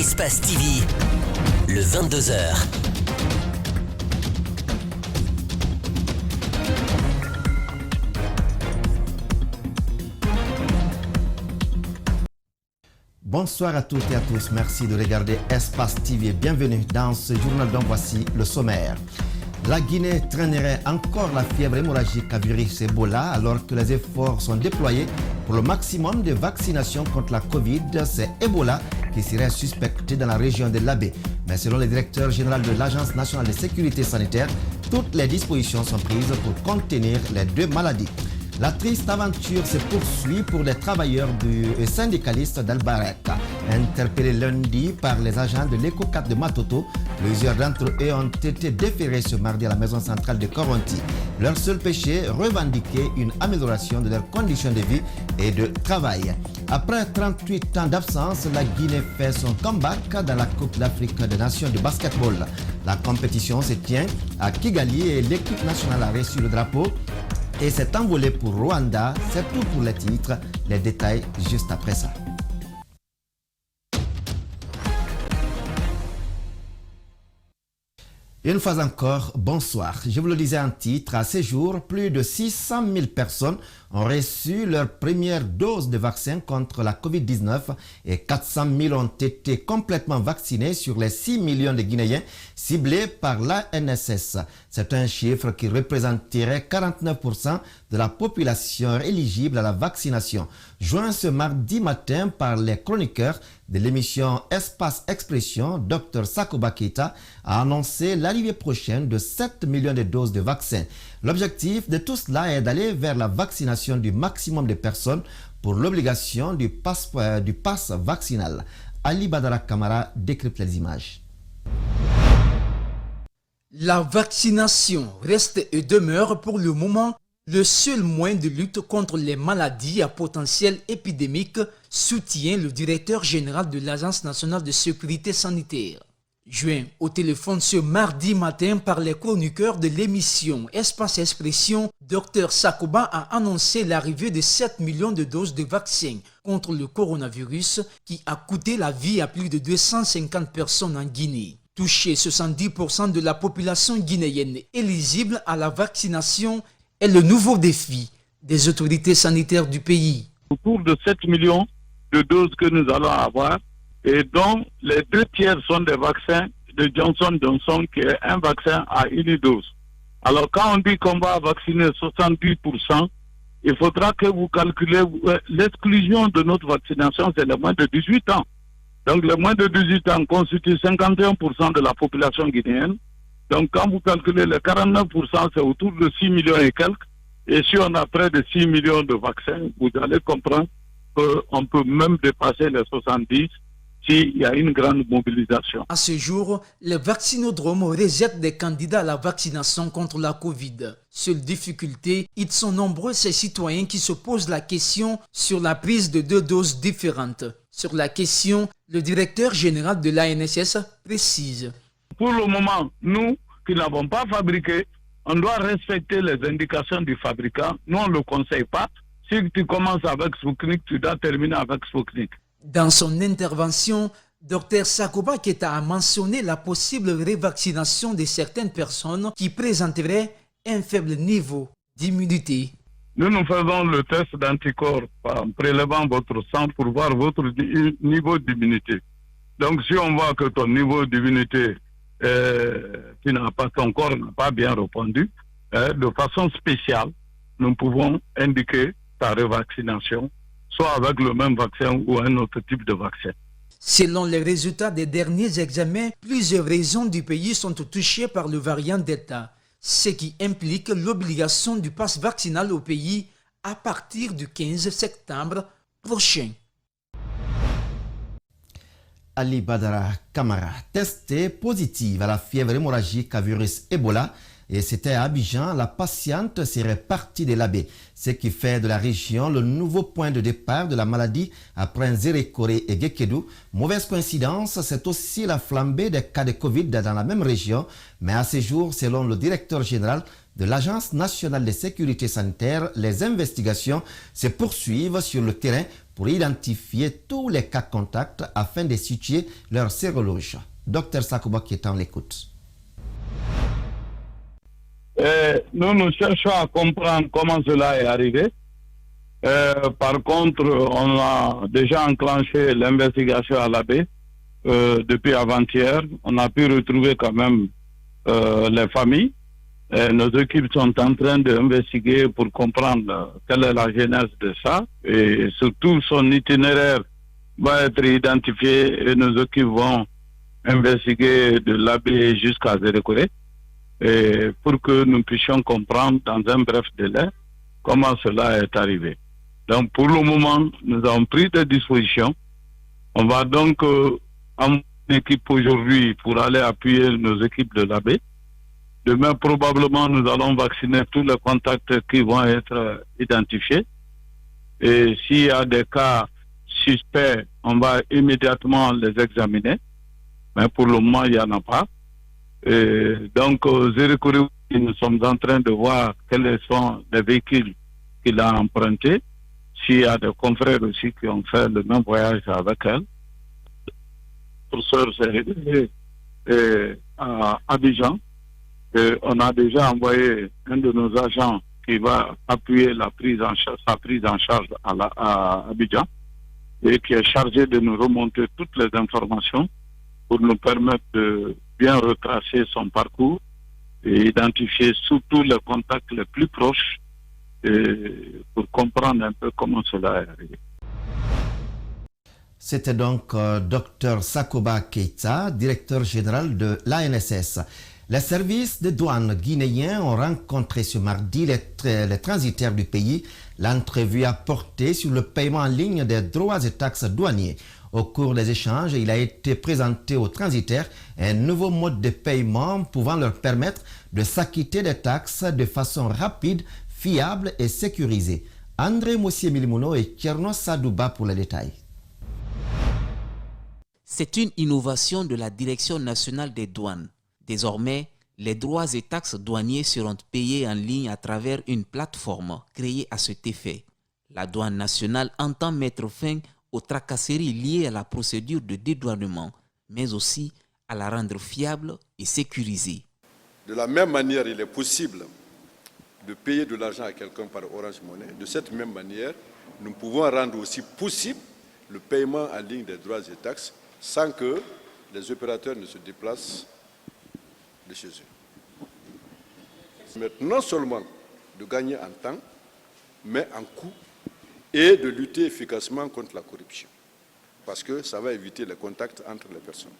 Espace TV, le 22h. Bonsoir à toutes et à tous, merci de regarder Espace TV. Bienvenue dans ce journal dont voici le sommaire. La Guinée traînerait encore la fièvre hémorragique à virus Ebola alors que les efforts sont déployés pour le maximum de vaccinations contre la Covid. C'est Ebola qui serait suspecté dans la région de l'Abbé. Mais selon le directeur général de l'Agence nationale de sécurité sanitaire, toutes les dispositions sont prises pour contenir les deux maladies. La triste aventure se poursuit pour les travailleurs du syndicaliste d'Albarec. Interpellés lundi par les agents de l'Eco4 de Matoto, plusieurs d'entre eux ont été déférés ce mardi à la maison centrale de Coronti. Leur seul péché, revendiquer une amélioration de leurs conditions de vie et de travail. Après 38 ans d'absence, la Guinée fait son comeback dans la Coupe d'Afrique des Nations de basketball. La compétition se tient à Kigali et l'équipe nationale a reçu le drapeau et s'est envolée pour Rwanda. C'est tout pour les titres. Les détails juste après ça. Une fois encore, bonsoir. Je vous le disais en titre, à ce jour, plus de 600 000 personnes ont reçu leur première dose de vaccin contre la Covid-19 et 400 000 ont été complètement vaccinés sur les 6 millions de Guinéens ciblés par l'ANSS. C'est un chiffre qui représenterait 49% de la population éligible à la vaccination. Joint ce mardi matin par les chroniqueurs de l'émission Espace Expression, Dr Sakoba Keita a annoncé l'arrivée prochaine de 7 millions de doses de vaccins. L'objectif de tout cela est d'aller vers la vaccination du maximum de personnes pour l'obligation du pass vaccinal. Ali Badara Kamara décrypte les images. La vaccination reste et demeure pour le moment le seul moyen de lutte contre les maladies à potentiel épidémique, soutient le directeur général de l'Agence nationale de sécurité sanitaire. Joint au téléphone ce mardi matin par les chroniqueurs de l'émission Espace Expression, Dr Sakoba a annoncé l'arrivée de 7 millions de doses de vaccins contre le coronavirus qui a coûté la vie à plus de 250 personnes en Guinée. Toucher 70% de la population guinéenne éligible à la vaccination est le nouveau défi des autorités sanitaires du pays. Autour de 7 millions de doses que nous allons avoir et dont les 2 tiers sont des vaccins de Johnson & Johnson qui est un vaccin à unidose. Alors quand on dit qu'on va vacciner 70%, il faudra que vous calculez l'exclusion de notre vaccination, c'est les moins de 18 ans. Donc les moins de 18 ans constituent 51% de la population guinéenne. Donc quand vous calculez les 49%, c'est autour de 6 millions et quelques. Et si on a près de 6 millions de vaccins, vous allez comprendre qu'on peut même dépasser les 70 s'il y a une grande mobilisation. À ce jour, les vaccinodromes rejettent des candidats à la vaccination contre la Covid. Seule difficulté, ils sont nombreux ces citoyens qui se posent la question sur la prise de 2 doses différentes. Sur la question, le directeur général de l'ANSS précise. Pour le moment, nous qui n'avons pas fabriqué, on doit respecter les indications du fabricant. Nous, on ne le conseille pas. Si tu commences avec Sputnik, tu dois terminer avec Sputnik. Dans son intervention, Dr Sakoba Keita a mentionné la possible révaccination de certaines personnes qui présenteraient un faible niveau d'immunité. Nous faisons le test d'anticorps en prélevant votre sang pour voir votre niveau d'immunité. Donc si on voit que ton niveau d'immunité, ton corps n'a pas bien répondu, de façon spéciale, nous pouvons indiquer ta révaccination, soit avec le même vaccin ou un autre type de vaccin. Selon les résultats des derniers examens, plusieurs régions du pays sont touchées par le variant Delta, ce qui implique l'obligation du pass vaccinal au pays à partir du 15 septembre prochain. Ali Badara Kamara, testée positive à la fièvre hémorragique à virus Ebola, et c'était à Abidjan, la patiente serait partie de l'Abbé, ce qui fait de la région le nouveau point de départ de la maladie après Nzérékoré et Gekedou. Mauvaise coïncidence, c'est aussi la flambée des cas de Covid dans la même région, mais à ce jour, selon le directeur général, de l'Agence nationale de sécurité sanitaire, les investigations se poursuivent sur le terrain pour identifier tous les cas contacts afin de situer leur sérologie. Dr Sakouba qui est en l'écoute. Nous cherchons à comprendre comment cela est arrivé. Par contre, on a déjà enclenché l'investigation à la baie depuis avant-hier. On a pu retrouver quand même les familles. Nos équipes sont en train d'investiguer pour comprendre quelle est la genèse de ça. Et surtout, son itinéraire va être identifié et nos équipes vont investiguer de la baie jusqu'à Zérékoré. Et pour que nous puissions comprendre dans un bref délai comment cela est arrivé. Donc pour le moment, nous avons pris des dispositions. On va donc envoyer une équipe aujourd'hui pour aller appuyer nos équipes de la baie. Demain, probablement, nous allons vacciner tous les contacts qui vont être identifiés. Et s'il y a des cas suspects, on va immédiatement les examiner. Mais pour le moment, il n'y en a pas. Et donc, Zérékoré, nous sommes en train de voir quels sont les véhicules qu'il a empruntés. S'il y a des confrères aussi qui ont fait le même voyage avec elle. Le professeur s'est réglé à Abidjan. Et on a déjà envoyé un de nos agents qui va appuyer sa prise en charge à Abidjan et qui est chargé de nous remonter toutes les informations pour nous permettre de bien retracer son parcours et identifier surtout les contacts les plus proches pour comprendre un peu comment cela est arrivé. C'était donc Dr Sakouba Keita, directeur général de l'ANSS. Les services de douane guinéens ont rencontré ce mardi les transitaires du pays. L'entrevue a porté sur le paiement en ligne des droits et taxes douaniers. Au cours des échanges, il a été présenté aux transitaires un nouveau mode de paiement pouvant leur permettre de s'acquitter des taxes de façon rapide, fiable et sécurisée. André Mossié-Milimouno et Tcherno Sadouba pour les détails. C'est une innovation de la Direction nationale des douanes. Désormais, les droits et taxes douaniers seront payés en ligne à travers une plateforme créée à cet effet. La douane nationale entend mettre fin aux tracasseries liées à la procédure de dédouanement, mais aussi à la rendre fiable et sécurisée. De la même manière, il est possible de payer de l'argent à quelqu'un par Orange Money. De cette même manière, nous pouvons rendre aussi possible le paiement en ligne des droits et taxes sans que les opérateurs ne se déplacent de chez eux. Mais non seulement de gagner en temps, mais en coût et de lutter efficacement contre la corruption. Parce que ça va éviter les contacts entre les personnes.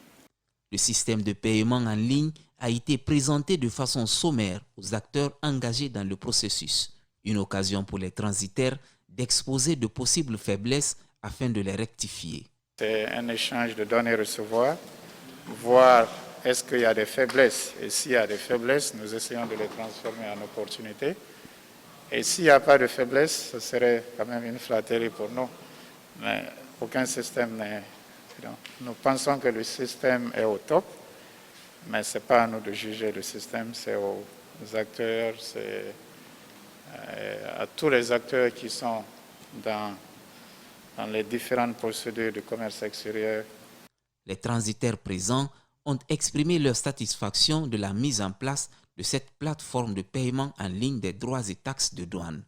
Le système de paiement en ligne a été présenté de façon sommaire aux acteurs engagés dans le processus. Une occasion pour les transitaires d'exposer de possibles faiblesses afin de les rectifier. C'est un échange de donner et recevoir, voir est-ce qu'il y a des faiblesses. Et s'il y a des faiblesses, nous essayons de les transformer en opportunités. Et s'il n'y a pas de faiblesse, ce serait quand même une flatterie pour nous. Mais aucun système n'est... Nous pensons que le système est au top, mais ce n'est pas à nous de juger le système, c'est aux acteurs, c'est à tous les acteurs qui sont dans les différentes procédures de commerce extérieur. Les transitaires présents ont exprimé leur satisfaction de la mise en place de cette plateforme de paiement en ligne des droits et taxes de douane.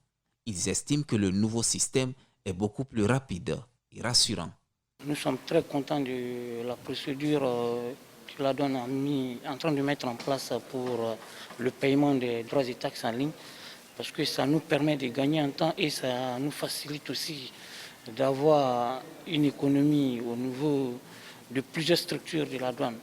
Ils estiment que le nouveau système est beaucoup plus rapide et rassurant. Nous sommes très contents de la procédure que la douane est en train de mettre en place pour le paiement des droits et taxes en ligne, parce que ça nous permet de gagner en temps et ça nous facilite aussi d'avoir une économie au niveau de plusieurs structures de la douane.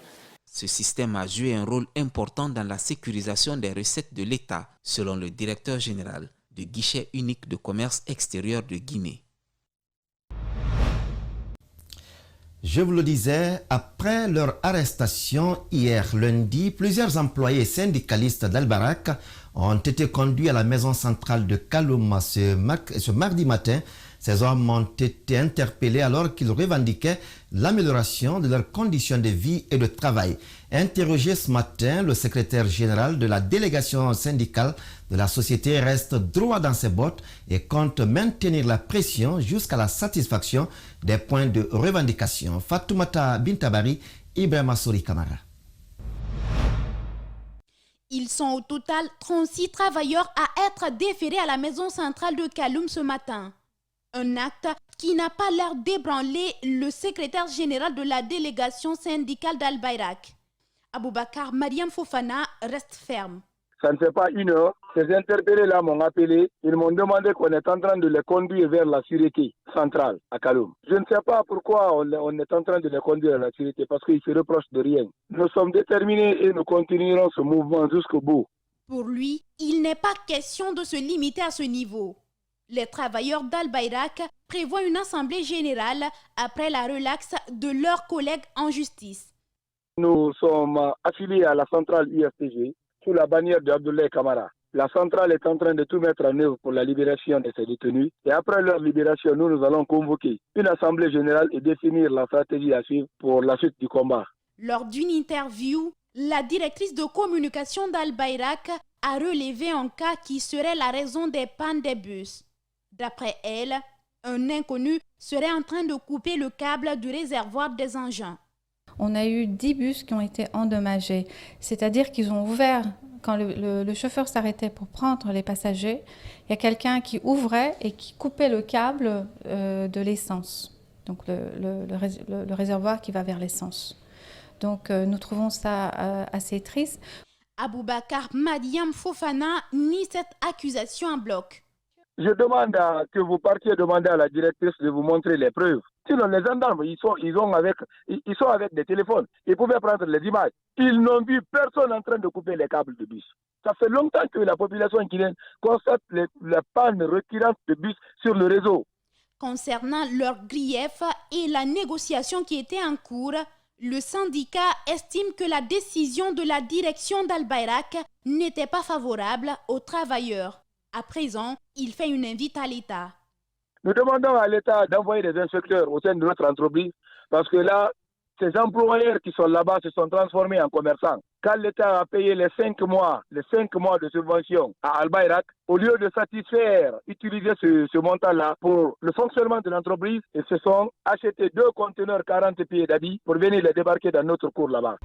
Ce système a joué un rôle important dans la sécurisation des recettes de l'État, selon le directeur général du guichet unique de commerce extérieur de Guinée. Je vous le disais, après leur arrestation hier lundi, plusieurs employés syndicalistes d'Albarak ont été conduits à la maison centrale de Kalouma ce mardi matin Ces hommes ont été interpellés alors qu'ils revendiquaient l'amélioration de leurs conditions de vie et de travail. Interrogé ce matin, le secrétaire général de la délégation syndicale de la société reste droit dans ses bottes et compte maintenir la pression jusqu'à la satisfaction des points de revendication. Fatoumata Bintabari, Ibrahima Sori Kamara. Ils sont au total 36 travailleurs à être déférés à la maison centrale de Kaloum ce matin. Un acte qui n'a pas l'air d'ébranler le secrétaire général de la délégation syndicale d'Al-Bayrak. Aboubakar Mariam Fofana reste ferme. Ça ne fait pas une heure. Ces interpellés-là m'ont appelé. Ils m'ont demandé qu'on est en train de les conduire vers la sûreté centrale à Kaloum. Je ne sais pas pourquoi on est en train de les conduire à la sûreté, parce qu'ils se reprochent de rien. Nous sommes déterminés et nous continuerons ce mouvement jusqu'au bout. Pour lui, il n'est pas question de se limiter à ce niveau. Les travailleurs d'Al-Bayrak prévoient une assemblée générale après la relaxe de leurs collègues en justice. Nous sommes affiliés à la centrale UFTG sous la bannière d'Abdoulaye Kamara. La centrale est en train de tout mettre en œuvre pour la libération de ces détenus. Et après leur libération, nous allons convoquer une assemblée générale et définir la stratégie à suivre pour la suite du combat. Lors d'une interview, la directrice de communication d'Al-Bayrak a relevé un cas qui serait la raison des pannes des bus. D'après elle, un inconnu serait en train de couper le câble du réservoir des engins. On a eu 10 bus qui ont été endommagés, c'est-à-dire qu'ils ont ouvert, quand le chauffeur s'arrêtait pour prendre les passagers, il y a quelqu'un qui ouvrait et qui coupait le câble de l'essence, donc le réservoir qui va vers l'essence. Donc nous trouvons ça assez triste. Aboubakar Mariam Fofana nie cette accusation en bloc. Je demande que vous partiez demander à la directrice de vous montrer les preuves. Sinon, les gendarmes, ils sont avec des téléphones. Ils pouvaient prendre les images. Ils n'ont vu personne en train de couper les câbles de bus. Ça fait longtemps que la population guinéenne constate la panne récurrente de bus sur le réseau. Concernant leurs griefs et la négociation qui était en cours, le syndicat estime que la décision de la direction d'Al-Bayrak n'était pas favorable aux travailleurs. À présent, il fait une invite à l'État. Nous demandons à l'État d'envoyer des inspecteurs au sein de notre entreprise parce que là, ces employeurs qui sont là-bas se sont transformés en commerçants. Quand l'État a payé les 5 mois de subvention à Al-Bayrak, au lieu de satisfaire, utiliser ce montant-là pour le fonctionnement de l'entreprise, ils se sont achetés 2 conteneurs 40 pieds d'habits pour venir les débarquer dans notre cours là-bas.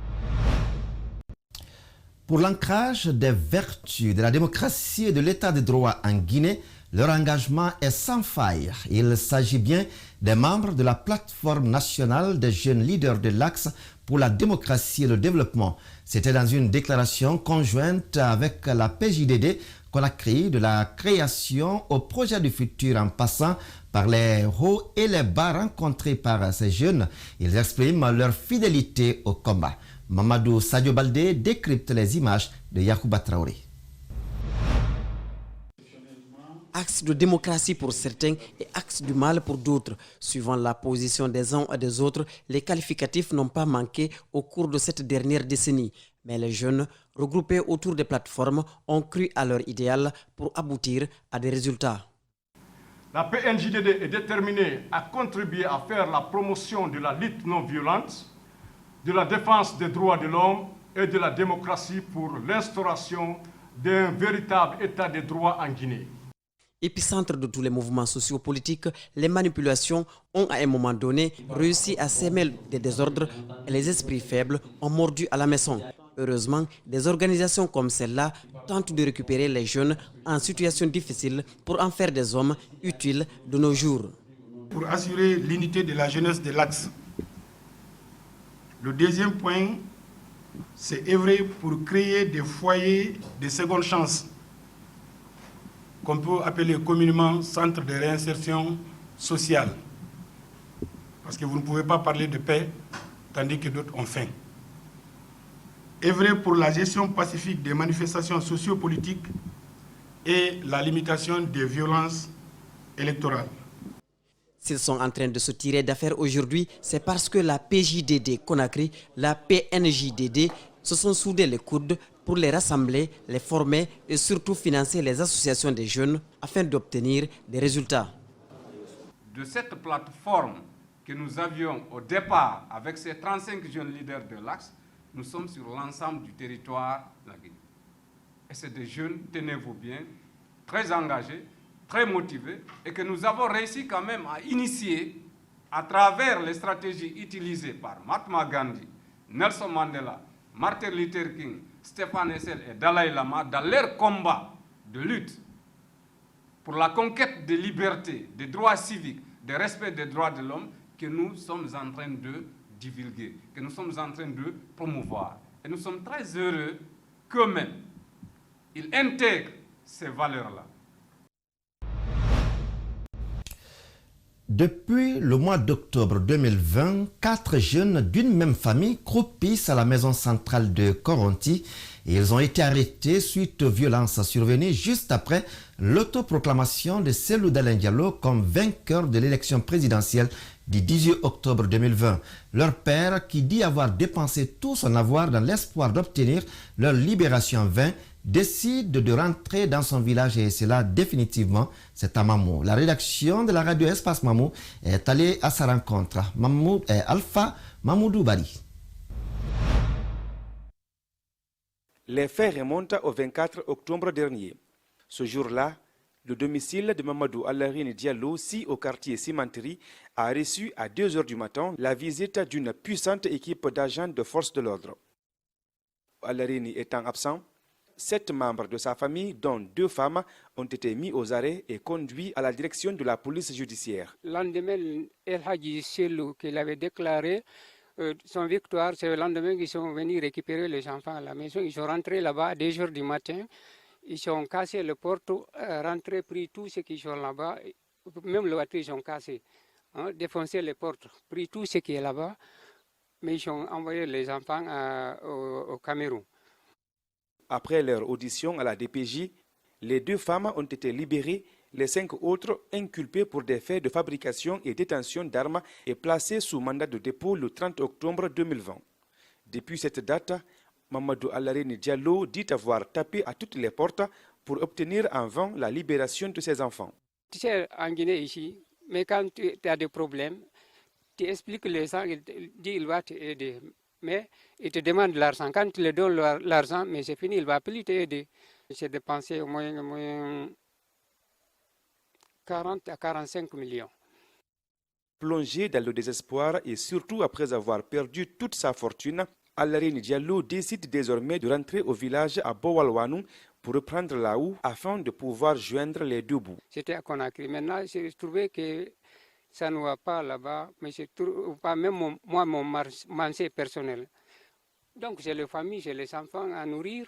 Pour l'ancrage des vertus de la démocratie et de l'état de droit en Guinée, leur engagement est sans faille. Il s'agit bien des membres de la plateforme nationale des jeunes leaders de l'Axe pour la démocratie et le développement. C'était dans une déclaration conjointe avec la PJDD qu'on a créé de la création au projet du futur en passant par les hauts et les bas rencontrés par ces jeunes. Ils expriment leur fidélité au combat. Mamadou Sadio Baldé décrypte les images de Yacouba Traoré. Axe de démocratie pour certains et axe du mal pour d'autres. Suivant la position des uns et des autres, les qualificatifs n'ont pas manqué au cours de cette dernière décennie. Mais les jeunes, regroupés autour des plateformes, ont cru à leur idéal pour aboutir à des résultats. La PNJDD est déterminée à contribuer à faire la promotion de la lutte non violente, de la défense des droits de l'homme et de la démocratie pour l'instauration d'un véritable état de droit en Guinée. Épicentre de tous les mouvements sociopolitiques, les manipulations ont à un moment donné réussi à s'émêler des désordres et les esprits faibles ont mordu à la maison. Heureusement, des organisations comme celle-là tentent de récupérer les jeunes en situation difficile pour en faire des hommes utiles de nos jours. Pour assurer l'unité de la jeunesse de l'Axe, le deuxième point, c'est œuvrer pour créer des foyers de seconde chance, qu'on peut appeler communément centre de réinsertion sociale. Parce que vous ne pouvez pas parler de paix tandis que d'autres ont faim. Œuvrer pour la gestion pacifique des manifestations sociopolitiques et la limitation des violences électorales. S'ils sont en train de se tirer d'affaire aujourd'hui, c'est parce que la PJDD Conakry, la PNJDD se sont soudés les coudes pour les rassembler, les former et surtout financer les associations des jeunes afin d'obtenir des résultats. de cette plateforme que nous avions au départ avec ces 35 jeunes leaders de l'Axe, nous sommes sur l'ensemble du territoire de la Guinée. Et c'est des jeunes, tenez-vous bien, très engagés, très motivés, et que nous avons réussi quand même à initier à travers les stratégies utilisées par Mahatma Gandhi, Nelson Mandela, Martin Luther King, Stéphane Hessel et Dalai Lama dans leur combat de lutte pour la conquête des libertés, des droits civiques, des respects des droits de l'homme que nous sommes en train de divulguer, que nous sommes en train de promouvoir. Et nous sommes très heureux qu'eux-mêmes, ils intègrent ces valeurs-là. Depuis le mois d'octobre 2020, 4 jeunes d'une même famille croupissent à la maison centrale de Koronti et ils ont été arrêtés suite aux violences survenues juste après l'autoproclamation de Cellou Dalein Diallo comme vainqueur de l'élection présidentielle du 18 octobre 2020. Leur père, qui dit avoir dépensé tout son avoir dans l'espoir d'obtenir leur libération en vain, décide de rentrer dans son village et c'est là définitivement, c'est à Mamou. La rédaction de la radio Espace Mamou est allée à sa rencontre. Mamou est Alpha Mamoudou Bari. Les faits remontent au 24 octobre dernier. Ce jour-là, le domicile de Mamadou Alarine Diallo, si au quartier Cimenterie, a reçu à 2 h du matin la visite d'une puissante équipe d'agents de force de l'ordre. Alarine étant absent, 7 membres de sa famille, dont 2 femmes, ont été mis aux arrêts et conduits à la direction de la police judiciaire. Le lendemain, El Hadji Cellou, qu'il avait déclaré son victoire, c'est le lendemain qu'ils sont venus récupérer les enfants à la maison. Ils sont rentrés là-bas à 2 h du matin. Ils ont cassé les portes, rentré, pris tout ce qui sont là-bas. Même les voitures, ils ont cassé, défoncé les portes, pris tout ce qui est là-bas. Mais ils ont envoyé les enfants au Cameroun. Après leur audition à la DPJ, les 2 femmes ont été libérées, les 5 autres inculpés pour des faits de fabrication et détention d'armes et placés sous mandat de dépôt le 30 octobre 2020. Depuis cette date, Mamadou Alarine Diallo dit avoir tapé à toutes les portes pour obtenir en vain la libération de ses enfants. Tu sais, en Guinée ici, mais quand tu as des problèmes, tu expliques les gens, il dit qu'il va t'aider. Mais il te demande l'argent. Quand tu lui donnes l'argent, mais c'est fini, il ne va plus t'aider. J'ai dépensé au moins 40 à 45 millions. Plongé dans le désespoir et surtout après avoir perdu toute sa fortune, Alarine Diallo décide désormais de rentrer au village à Bowalwanou pour reprendre la houe afin de pouvoir joindre les 2 bouts. C'était à Conakry. Maintenant, j'ai trouvé que ça ne va pas là-bas, mais je ne trouve pas même mon manger personnel. Donc j'ai les familles, j'ai les enfants à nourrir,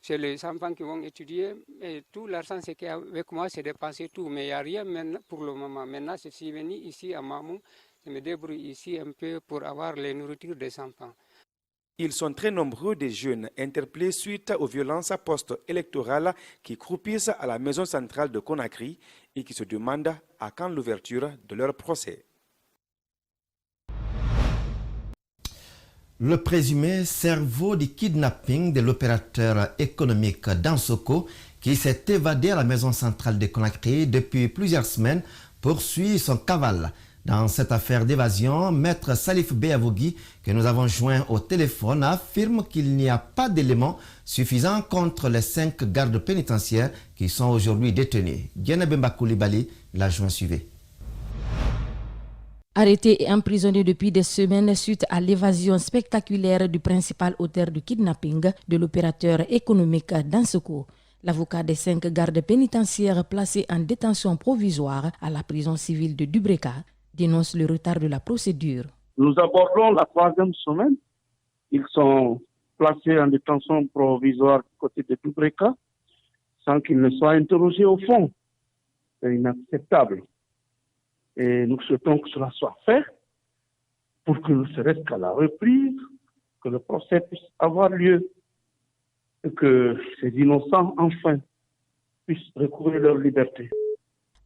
j'ai les enfants qui vont étudier, et tout l'argent c'est qu'avec moi c'est dépensé tout, mais il n'y a rien maintenant pour le moment. Maintenant je suis venu ici à Mamou, je me débrouille ici un peu pour avoir les nourritures des enfants. Ils sont très nombreux des jeunes interpellés suite aux violences post-électorales qui croupissent à la maison centrale de Conakry et qui se demandent à quand l'ouverture de leur procès. Le présumé cerveau du kidnapping de l'opérateur économique Dansoko, qui s'est évadé à la maison centrale de Conakry depuis plusieurs semaines, poursuit son cavale. Dans cette affaire d'évasion, Maître Salif Béavougui, que nous avons joint au téléphone, affirme qu'il n'y a pas d'éléments suffisants contre les 5 gardes pénitentiaires qui sont aujourd'hui détenus. Dianabemba Koulibaly l'a joint suivi. Arrêté et emprisonné depuis des semaines suite à l'évasion spectaculaire du principal auteur du kidnapping de l'opérateur économique Dansoko, l'avocat des 5 gardes pénitentiaires placés en détention provisoire à la prison civile de Dubreka dénonce le retard de la procédure. Nous abordons la 3e semaine. Ils sont placés en détention provisoire du côté de Dubreka sans qu'ils ne soient interrogés au fond. C'est inacceptable. Et nous souhaitons que cela soit fait pour que ne serait-ce qu'à la reprise, que le procès puisse avoir lieu et que ces innocents, enfin, puissent recouvrer leur liberté.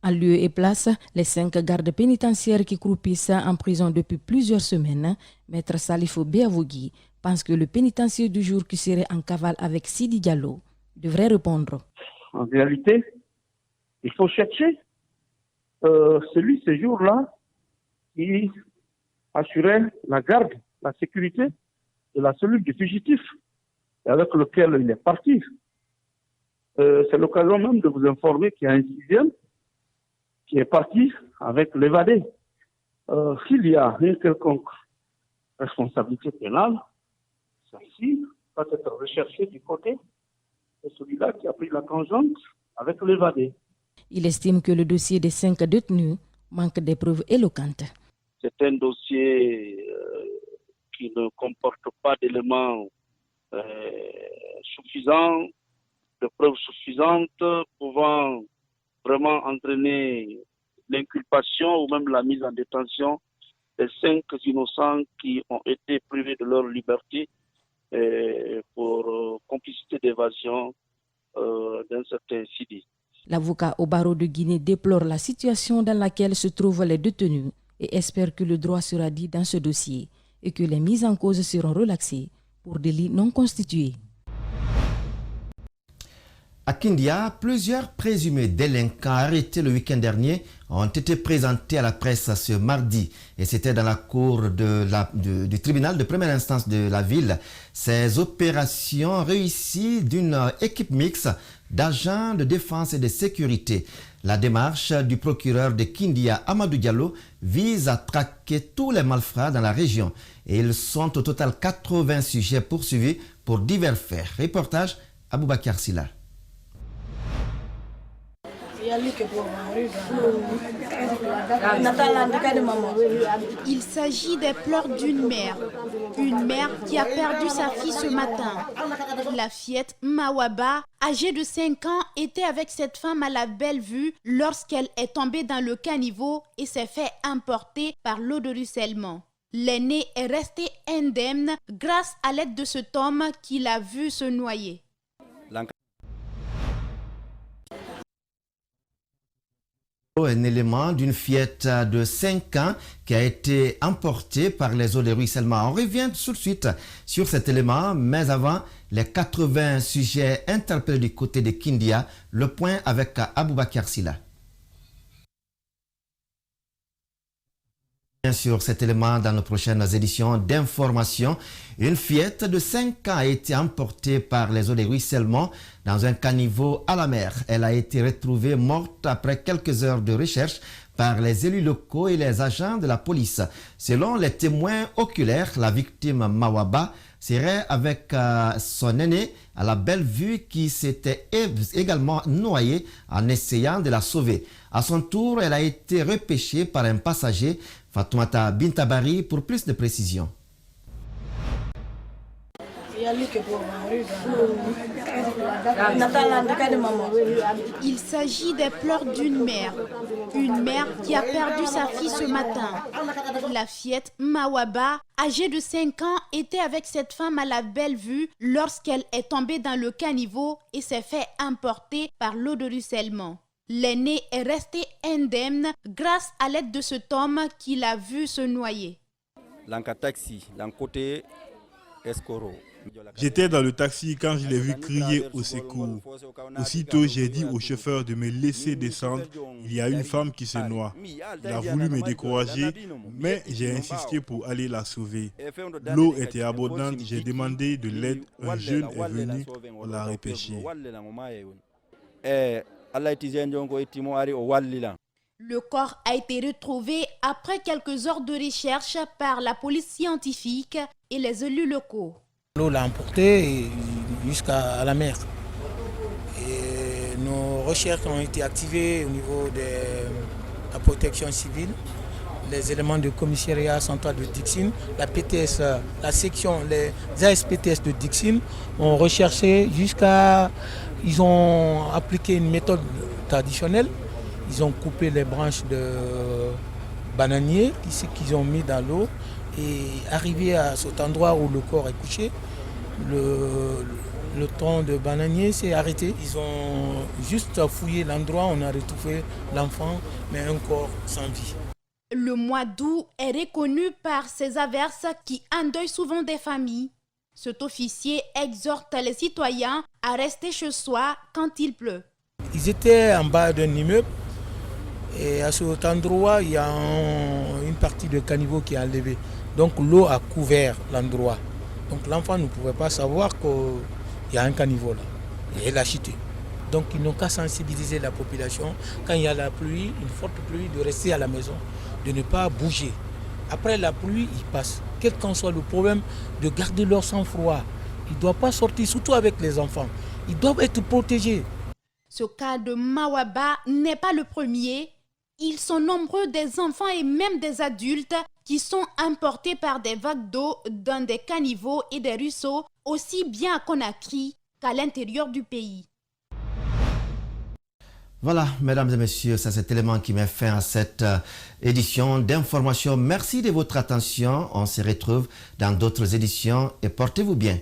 En lieu et place, les 5 gardes pénitentiaires qui croupissent en prison depuis plusieurs semaines, Maître Salifou Béavougui pense que le pénitencier du jour qui serait en cavale avec Sidi Diallo devrait répondre. En réalité, il faut chercher celui ce jour-là qui assurait la garde, la sécurité de la cellule du fugitif avec lequel il est parti. C'est l'occasion même de vous informer qu'il y a un sixième qui est parti avec l'évadé. S'il y a une quelconque responsabilité pénale, celle-ci va être recherchée du côté de celui-là qui a pris la tangente avec l'évadé. Il estime que le dossier des 5 détenus manque des preuves éloquentes. C'est un dossier qui ne comporte pas d'éléments suffisants, de preuves suffisantes pouvant vraiment entraîner l'inculpation ou même la mise en détention des 5 innocents qui ont été privés de leur liberté pour complicité d'évasion d'un certain Sidi. L'avocat au barreau de Guinée déplore la situation dans laquelle se trouvent les détenus et espère que le droit sera dit dans ce dossier et que les mises en cause seront relaxées pour délits non constitués. À Kindia, plusieurs présumés délinquants arrêtés le week-end dernier ont été présentés à la presse ce mardi. Et c'était dans la cour du tribunal de première instance de la ville. Ces opérations réussies d'une équipe mixte d'agents de défense et de sécurité. La démarche du procureur de Kindia, Amadou Diallo, vise à traquer tous les malfrats dans la région. Et ils sont au total 80 sujets poursuivis pour divers faits. Reportage Aboubakar Silla. Il s'agit des pleurs d'une mère qui a perdu sa fille ce matin. La fillette Mawaba, âgée de 5 ans, était avec cette femme à la belle vue lorsqu'elle est tombée dans le caniveau et s'est fait emporter par l'eau de ruissellement. L'aînée est restée indemne grâce à l'aide de cet homme qui l'a vue se noyer. Un élément d'une fillette de 5 ans qui a été emportée par les eaux de ruissellement. On revient tout de suite sur cet élément, mais avant, les 80 sujets interpellés du côté de Kindia, le point avec Aboubakar Silla. Sur cet élément dans nos prochaines éditions d'information, une fillette de 5 ans a été emportée par les eaux de ruissellement dans un caniveau à la mer. Elle a été retrouvée morte après quelques heures de recherche par les élus locaux et les agents de la police. Selon les témoins oculaires, la victime Mawaba serait avec son aîné à la belle vue qui s'était également noyée en essayant de la sauver. À son tour, elle a été repêchée par un passager, Fatoumata Bintabari, pour plus de précisions. Il s'agit des pleurs d'une mère qui a perdu sa fille ce matin. La fillette Mawaba, âgée de 5 ans, était avec cette femme à la belle vue lorsqu'elle est tombée dans le caniveau et s'est fait emporter par l'eau de ruissellement. L'aînée est restée indemne grâce à l'aide de cet homme qui l'a vue se noyer. J'étais dans le taxi quand je l'ai vu crier au secours. Aussitôt, j'ai dit au chauffeur de me laisser descendre. Il y a une femme qui se noie. Il a voulu me décourager, mais j'ai insisté pour aller la sauver. L'eau était abondante, j'ai demandé de l'aide. Un jeune est venu, on l'a repêché. Le corps a été retrouvé après quelques heures de recherche par la police scientifique et les élus locaux. L'eau l'a emporté jusqu'à la mer. Et nos recherches ont été activées au niveau de la protection civile. Les éléments du commissariat central de Dixine, la PTS, la section, les ASPTS de Dixine ont recherché jusqu'à... Ils ont appliqué une méthode traditionnelle. Ils ont coupé les branches de bananier qu'ils ont mis dans l'eau. Et arrivé à cet endroit où le corps est couché, le tronc de bananier s'est arrêté. Ils ont juste fouillé l'endroit, on a retrouvé l'enfant, mais un corps sans vie. Le mois d'août est reconnu par ces averses qui endeuillent souvent des familles. Cet officier exhorte les citoyens à rester chez soi quand il pleut. Ils étaient en bas d'un immeuble Et à cet endroit, il y a une partie de caniveau qui est enlevée. Donc l'eau a couvert l'endroit. Donc l'enfant ne pouvait pas savoir qu'il y a un caniveau là. Et il a chuté. Donc ils n'ont qu'à sensibiliser la population. Quand il y a la pluie, une forte pluie, de rester à la maison, de ne pas bouger. Après la pluie, ils passent. Quel qu'en soit le problème, de garder leur sang-froid. Ils ne doivent pas sortir, surtout avec les enfants. Ils doivent être protégés. Ce cas de Mawaba n'est pas le premier. Ils sont nombreux des enfants et même des adultes qui sont emportés par des vagues d'eau dans des caniveaux et des ruisseaux, aussi bien à Conakry qu'à l'intérieur du pays. Voilà, mesdames et messieurs, c'est cet élément qui met fin à cette édition d'information. Merci de votre attention. On se retrouve dans d'autres éditions et portez-vous bien.